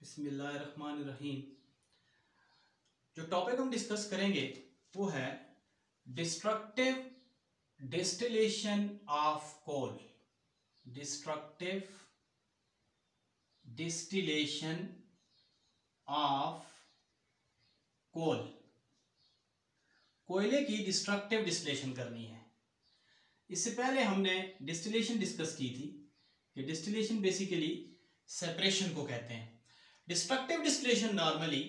बिस्मिल्लाहिर्रहमानिर्रहीम। जो टॉपिक हम डिस्कस करेंगे वो है destructive distillation of coal. Destructive distillation of coal. कोयले की डिस्ट्रक्टिव डिस्टिलेशन करनी है। इससे पहले हमने डिस्टिलेशन डिस्कस की थी कि डिस्टिलेशन बेसिकली सेपरेशन को कहते हैं। डिस्ट्रक्टिव डिस्टिलेशन नॉर्मली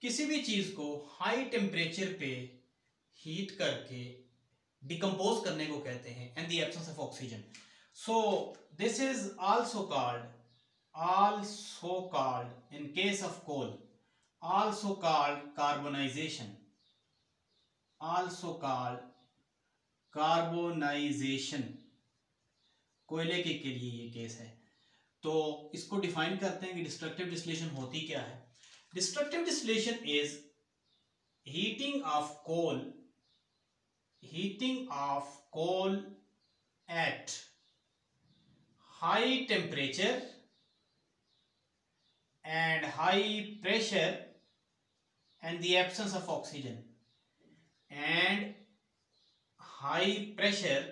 किसी भी चीज को हाई टेम्परेचर पे हीट करके डिकम्पोज करने को कहते हैं and the absence of oxygen. So this is also called in case of coal also called carbonisation. कोयले के लिए ये केस है। तो इसको डिफाइन करते हैं कि डिस्ट्रक्टिव डिस्टिलेशन होती क्या है। Destructive distillation is heating of coal at high temperature and high pressure and the absence of oxygen and high pressure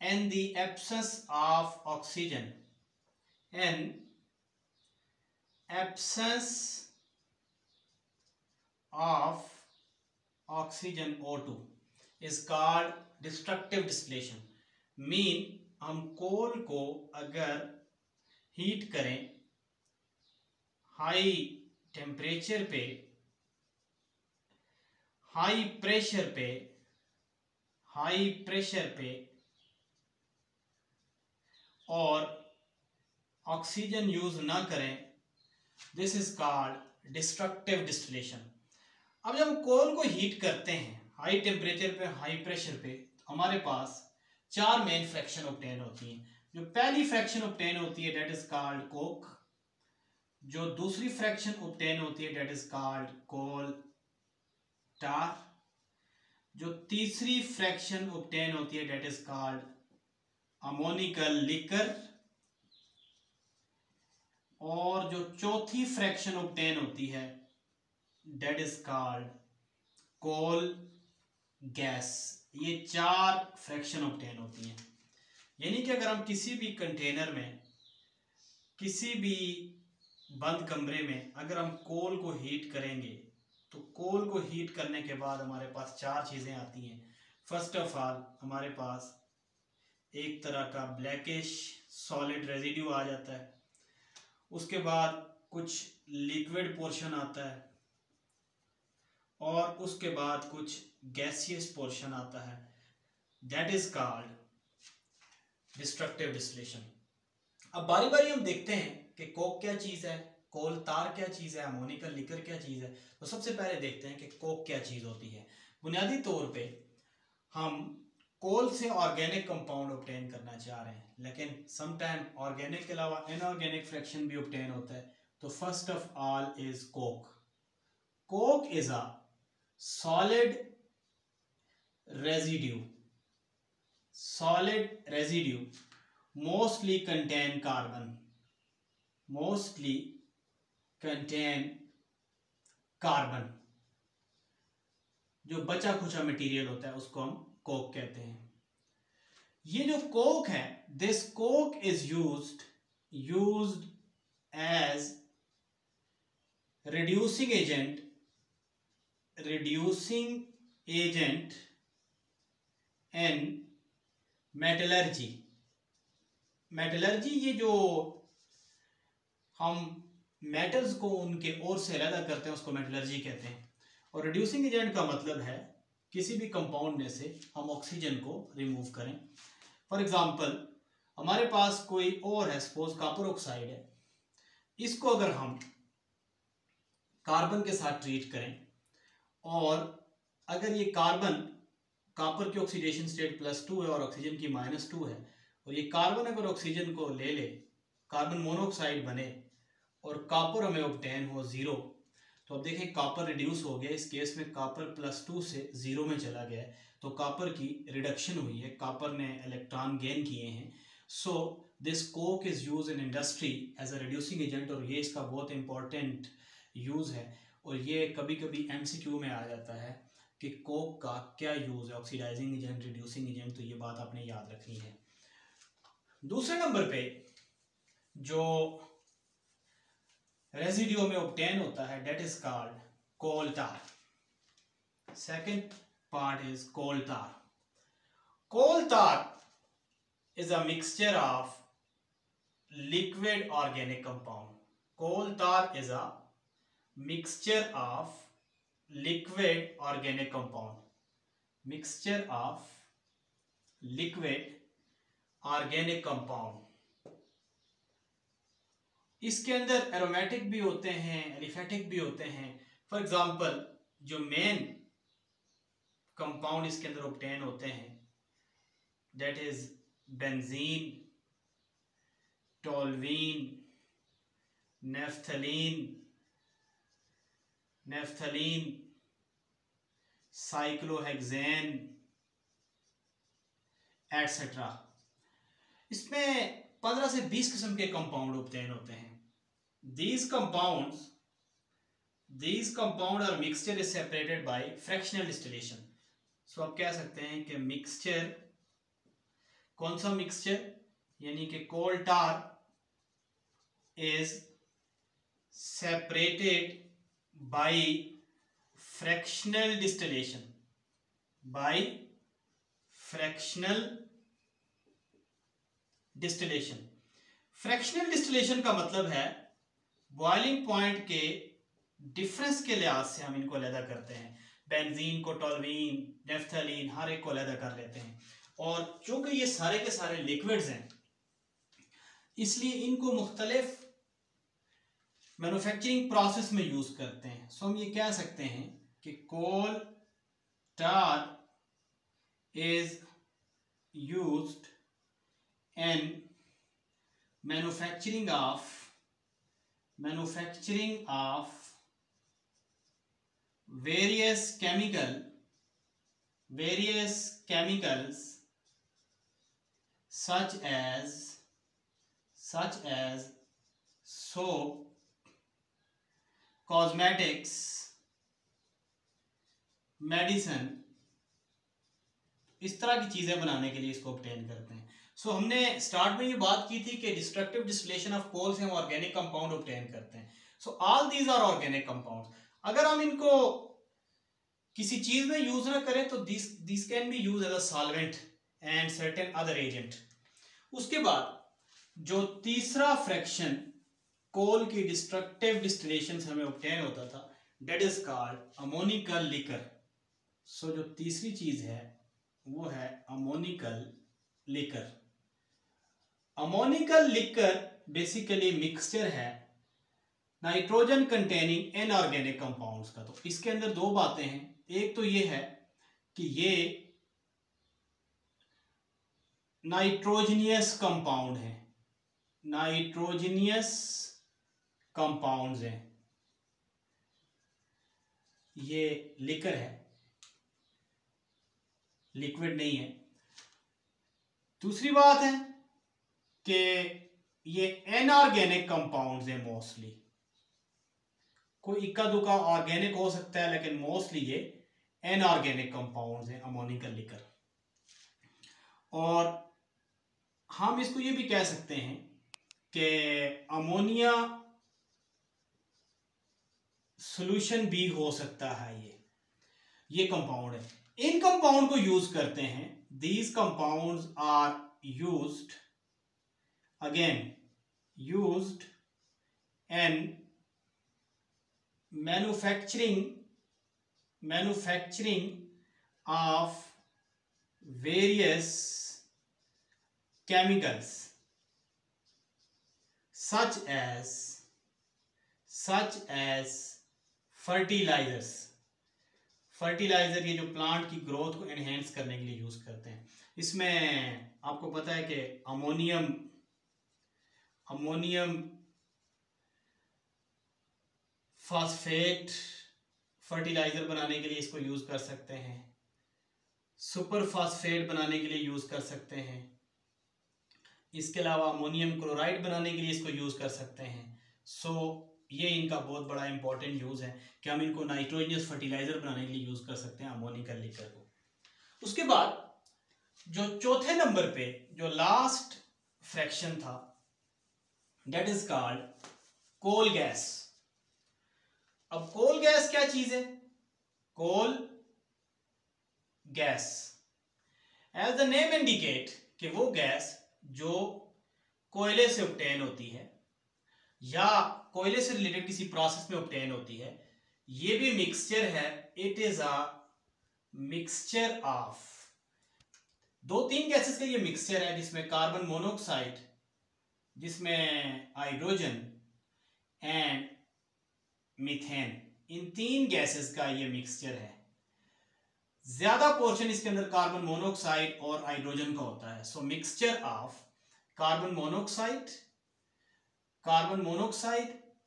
and the absence of oxygen and absence of oxygen O2 is called destructive distillation। Mean हम कोल को अगर heat करें high temperature पे high pressure पे और oxygen use ना करें, this is called destructive distillation. अब जब हम कोल को हीट करते हैं हाई टेम्परेचर पे हाई प्रेशर पे, हमारे पास चार मेन फ्रैक्शन ऑब्टेन होती हैं। जो पहली फ्रैक्शन ऑब्टेन होती है डेट इज कॉल्ड कोक। जो दूसरी फ्रैक्शन ऑब्टेन होती है that is called coal tar. जो तीसरी फ्रैक्शन ऑब्टेन होती है that is called ammoniacal liquor. और जो चौथी फ्रैक्शन ऑब्टेन होती है that is called coal gas. ये चार फ्रैक्शन ऑब्टेन होती हैं। यानी कि अगर हम किसी भी कंटेनर में किसी भी बंद कमरे में अगर हम कोल को हीट करेंगे तो कोल को हीट करने के बाद हमारे पास चार चीज़ें आती हैं। फर्स्ट ऑफ ऑल हमारे पास एक तरह का ब्लैकिश सॉलिड रेजिड्यू आ जाता है। उसके बाद कुछ लिक्विड पोर्शन आता है और उसके बाद कुछ गैसियस पोर्शन आता है। That is called destructive distillation. अब बारी बारी हम देखते हैं कि कोक क्या चीज़ है, कोल तार क्या चीज़ है, अमोनिकल लिकर क्या चीज़ है। तो सबसे पहले देखते हैं कि कोक क्या चीज़ होती है। बुनियादी तौर पे हम कोल से ऑर्गेनिक कंपाउंड ऑब्टेन करना चाह रहे हैं, लेकिन समटाइम ऑर्गेनिक के अलावा इनऑर्गेनिक फ्रैक्शन भी ऑब्टेन होता है। तो first of all is Coke. Coke is a solid residue mostly contain carbon. जो बचा खुचा मटेरियल होता है उसको हम कोक कहते हैं। ये जो कोक है, this coke is used as reducing agent in metallurgy। ये जो हम मेटल्स को उनके ओर से अलग करते हैं उसको मेटलर्जी कहते हैं। और रिड्यूसिंग एजेंट का मतलब है किसी भी कंपाउंड में से हम ऑक्सीजन को रिमूव करें। फॉर एग्जांपल हमारे पास कोई और है, सपोज कॉपर ऑक्साइड है। इसको अगर हम कार्बन के साथ ट्रीट करें और अगर ये कॉपर की ऑक्सीडेशन स्टेट +2 है और ऑक्सीजन की -2 है, और ये कार्बन अगर ऑक्सीजन को ले कार्बन मोनोऑक्साइड बने और कॉपर हमें ऑब्टेन हो 0, तो अब देखें कॉपर रिड्यूस हो गया। इस केस में कॉपर +2 से 0 में चला गया है, तो कॉपर की रिडक्शन हुई है, कॉपर ने इलेक्ट्रॉन गेन किए हैं। So this coke is use in industry as a reducing agent, और ये इसका बहुत इंपॉर्टेंट यूज़ है। और ये कभी कभी MCQ में आ जाता है कि कोक का क्या यूज़ है, ऑक्सीडाइजिंग एजेंट, रिड्यूसिंग एजेंट, तो ये बात आपने याद रखनी है। दूसरे नंबर पे जो रेजिडियो में ऑब्टेन होता है that is called coal tar. Second part is coal tar. Coal tar is a mixture of liquid organic compound. Coal tar is a mixture of liquid organic compound. Mixture of liquid organic compound. इसके अंदर aromatic भी होते हैं, aliphatic भी होते हैं। For example जो main compound इसके अंदर ऑब्टेन होते हैं that is benzene, toluene, naphthalene, cyclohexane etcetera. इसमें 15 से 20 किस्म के कंपाउंड ऑब्टेन होते हैं। These compound are mixture is separated by fractional distillation. So आप कह सकते हैं कि मिक्सचर, कौन सा मिक्सचर, यानी कि coal tar is separated by fractional distillation. Fractional distillation का मतलब है बॉइलिंग पॉइंट के डिफरेंस के लिहाज से हम इनको अलग करते हैं। बेंजीन को टोल्यूइन, नेफ्थलीन, हर एक को अलग कर लेते हैं। और चूंकि ये सारे के सारे लिक्विड्स हैं इसलिए इनको मुख्तलिफ मैन्युफैक्चरिंग प्रोसेस में यूज करते हैं। सो हम ये कह सकते हैं कि coal tar is used in manufacturing of various chemicals such as soap, cosmetics, medicine, इस तरह की चीजें बनाने के लिए इसको ऑब्टेन करते हैं। सो हमने स्टार्ट में ये बात की थी कि डिस्ट्रक्टिव डिस्टिलेशन ऑफ कोल से हम ऑर्गेनिक कंपाउंड ऑब्टेन करते हैं। So all these are organic compounds. अगर हम इनको किसी चीज में यूज ना करें तो this can be use as a solvent and certain other agent. उसके बाद जो तीसरा फ्रैक्शन कोल की डिस्ट्रक्टिव डिस्टिलेशन से हमें ऑब्टेन होता था that is called ammoniacal liquor. So जो तीसरी चीज है वो है ammoniacal liquor. Ammoniacal liquor basically mixture है नाइट्रोजन कंटेनिंग इनऑर्गेनिक कंपाउंड्स का। तो इसके अंदर दो बातें हैं। एक तो ये है कि ये नाइट्रोजनियस कंपाउंड है, नाइट्रोजनियस कंपाउंड्स हैं, ये लिकर है, लिक्विड नहीं है। दूसरी बात है कि ये इनऑर्गेनिक कंपाउंड्स हैं मोस्टली। कोई इक्का दुक्का ऑर्गेनिक हो सकता है लेकिन मोस्टली ये इनऑर्गेनिक कंपाउंड्स हैं अमोनिकल लिकर। और हम इसको ये भी कह सकते हैं कि अमोनिया सॉल्यूशन भी हो सकता है। ये कंपाउंड है, इन कंपाउंड को यूज करते हैं। These compounds are used in manufacturing of various chemicals such as fertilizers। Fertiliser ये जो प्लांट की ग्रोथ को एनहेंस करने के लिए यूज करते हैं। इसमें आपको पता है कि अमोनियम फास्फेट फर्टिलाइजर बनाने के लिए इसको यूज कर सकते हैं, सुपर फास्फेट बनाने के लिए यूज कर सकते हैं। इसके अलावा अमोनियम क्लोराइड बनाने के लिए इसको यूज़ कर सकते हैं। सो ये इनका बहुत बड़ा इंपॉर्टेंट यूज़ है कि हम इनको नाइट्रोजनस फर्टिलाइजर बनाने के लिए यूज़ कर सकते हैं अमोनिकल लिकर को। उसके बाद जो चौथे नंबर पे जो लास्ट फ्रैक्शन था that is called coal gas. अब कोल गैस क्या चीज है? Coal gas as the name indicate कि वो गैस जो कोयले से ऑब्टेन होती है या कोयले से रिलेटेड किसी प्रोसेस में ऑब्टेन होती है। ये भी मिक्सचर है, it is a mixture of दो तीन गैसेस का ये मिक्सचर है जिसमें कार्बन मोनोऑक्साइड, जिसमें हाइड्रोजन एंड मीथेन, इन तीन गैसेस का ये मिक्सचर है। ज्यादा पोर्शन इसके अंदर कार्बन मोनोऑक्साइड और हाइड्रोजन का होता है। So mixture of carbon monoxide,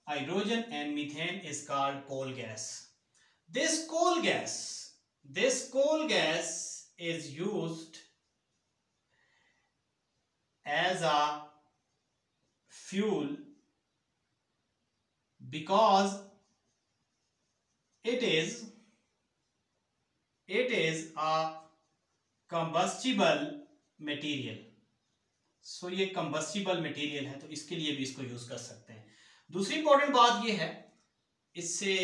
hydrogen and methane is called coal gas. This coal gas is used as a fuel because it is a combustible material. सो ये combustible material है तो इसके लिए भी इसको यूज कर सकते हैं। दूसरी इंपॉर्टेंट बात ये है, इससे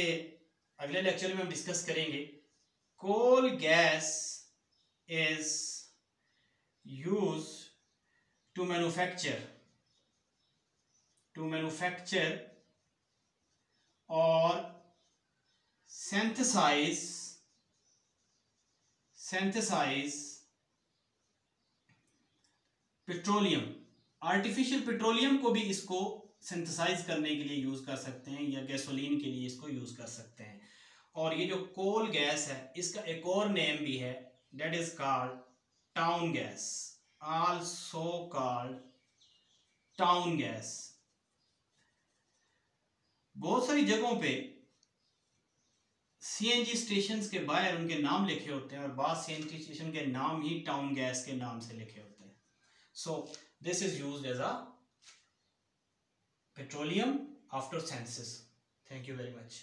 अगले लेक्चर में हम डिस्कस करेंगे, coal gas is used to manufacture or synthesize petroleum. Artificial petroleum को भी इसको सिंथेसाइज करने के लिए यूज कर सकते हैं या गैसोलीन के लिए इसको यूज कर सकते हैं। और ये जो कोल गैस है इसका एक और नेम भी है, that is called town gas, also called town gas। बहुत सारी जगहों पे सीएनजी स्टेशंस के बाहर उनके नाम लिखे होते हैं और बाद सीएनजी स्टेशन के नाम ही टाउन गैस के नाम से लिखे होते हैं। So this is used as a petroleum after synthesis. Thank you very much.